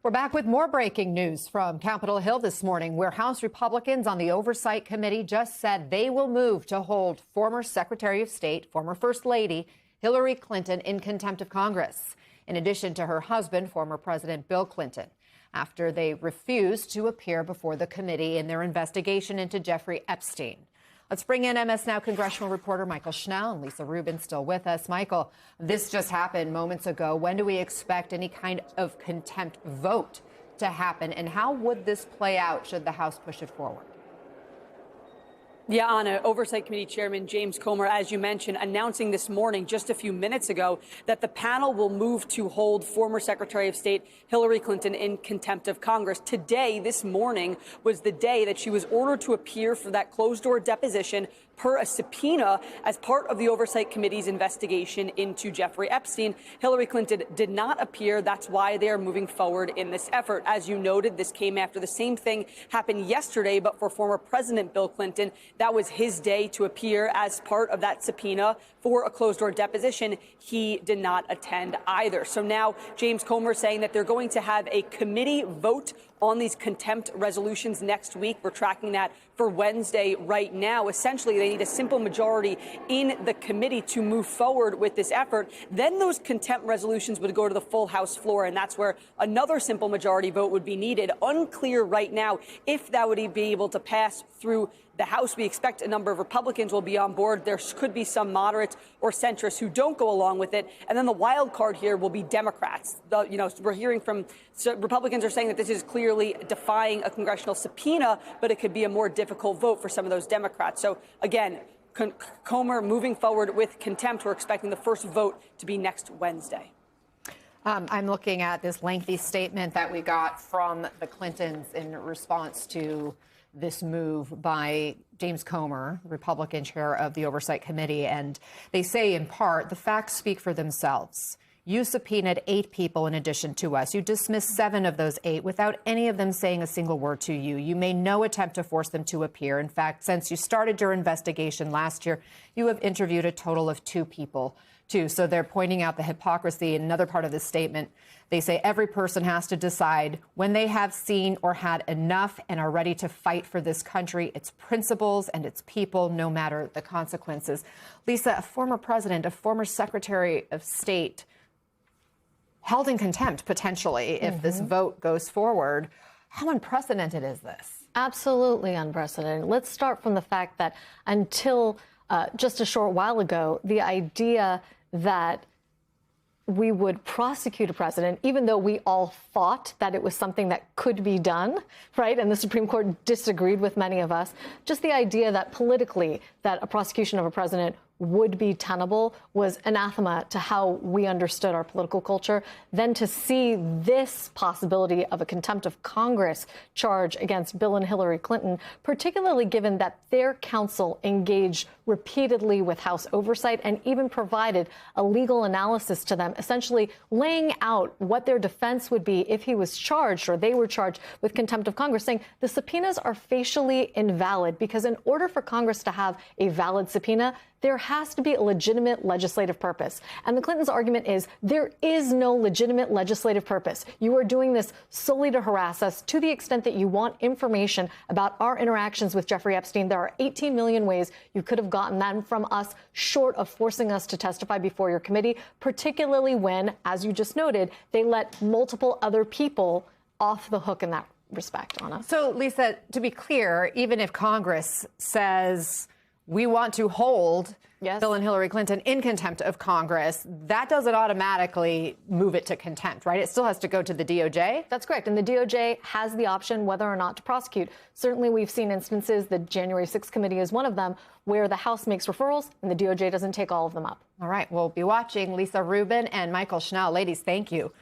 We're back with more breaking news from Capitol Hill this morning, where House Republicans on the Oversight Committee just said they will move to hold former Secretary of State, former First Lady Hillary Clinton in contempt of Congress, in addition to her husband, former President Bill Clinton, after they refused to appear before the committee in their investigation into Jeffrey Epstein. Let's bring in MS Now congressional reporter Michael Schnell and Lisa Rubin still with us. Michael, this just happened moments ago. When do we expect any kind of contempt vote to happen? And how would this play out should the House push it forward? Yeah, Anna, Oversight Committee Chairman James Comer, as you mentioned, announcing this morning, just a few minutes ago, that the panel will move to hold former Secretary of State Hillary Clinton in contempt of Congress. Today, this morning, was the day that she was ordered to appear for that closed-door deposition per a subpoena as part of the Oversight Committee's investigation into Jeffrey Epstein. Hillary Clinton did not appear. That's why they are moving forward in this effort. As you noted, this came after the same thing happened yesterday, but for former President Bill Clinton. That was his day to appear as part of that subpoena for a closed-door deposition. He did not attend either. So now James Comer saying that they're going to have a committee vote on these contempt resolutions next week. We're tracking that for Wednesday right now. Essentially, they need a simple majority in the committee to move forward with this effort. Then those contempt resolutions would go to the full House floor, and that's where another simple majority vote would be needed. Unclear right now if that would be able to pass through the House. We expect a number of Republicans will be on board. There could be some moderates or centrists who don't go along with it. And then the wild card here will be Democrats. We're hearing from Republicans are saying that this is clearly defying a congressional subpoena, but it could be a more difficult vote for some of those Democrats. So again, Comer moving forward with contempt. We're expecting the first vote to be next Wednesday. I'm looking at this lengthy statement that we got from the Clintons in response to this move by James Comer, Republican chair of the Oversight Committee. And they say, in part, the facts speak for themselves. You subpoenaed 8 people in addition to us. You dismissed 7 of those 8 without any of them saying a single word to you. You made no attempt to force them to appear. In fact, since you started your investigation last year, you have interviewed a total of 2 people, too. So they're pointing out the hypocrisy. In another part of this statement, they say every person has to decide when they have seen or had enough and are ready to fight for this country, its principles and its people, no matter the consequences. Lisa, a former president, a former Secretary of State, held in contempt, potentially, if this vote goes forward. How unprecedented is this? Absolutely unprecedented. Let's start from the fact that until just a short while ago, the idea that we would prosecute a president, even though we all thought that it was something that could be done, right? And the Supreme Court disagreed with many of us. Just the idea that politically that a prosecution of a president would be tenable was anathema to how we understood our political culture. Then to see this possibility of a contempt of Congress charge against Bill and Hillary Clinton, particularly given that their counsel engaged repeatedly with House oversight and even provided a legal analysis to them, essentially laying out what their defense would be if he was charged or they were charged with contempt of Congress, saying the subpoenas are facially invalid because in order for Congress to have a valid subpoena, there has to be a legitimate legislative purpose. And the Clintons' argument is there is no legitimate legislative purpose. You are doing this solely to harass us to the extent that you want information about our interactions with Jeffrey Epstein. There are 18 million ways you could have gotten that from us short of forcing us to testify before your committee, particularly when, as you just noted, they let multiple other people off the hook in that respect, Anna. So, Lisa, to be clear, even if Congress says we want to hold Bill and Hillary Clinton in contempt of Congress, that doesn't automatically move it to contempt, right? It still has to go to the DOJ? That's correct. And the DOJ has the option whether or not to prosecute. Certainly, we've seen instances, the January 6th committee is one of them, where the House makes referrals and the DOJ doesn't take all of them up. All right. We'll be watching. Lisa Rubin and Michael Schnell. Ladies, thank you.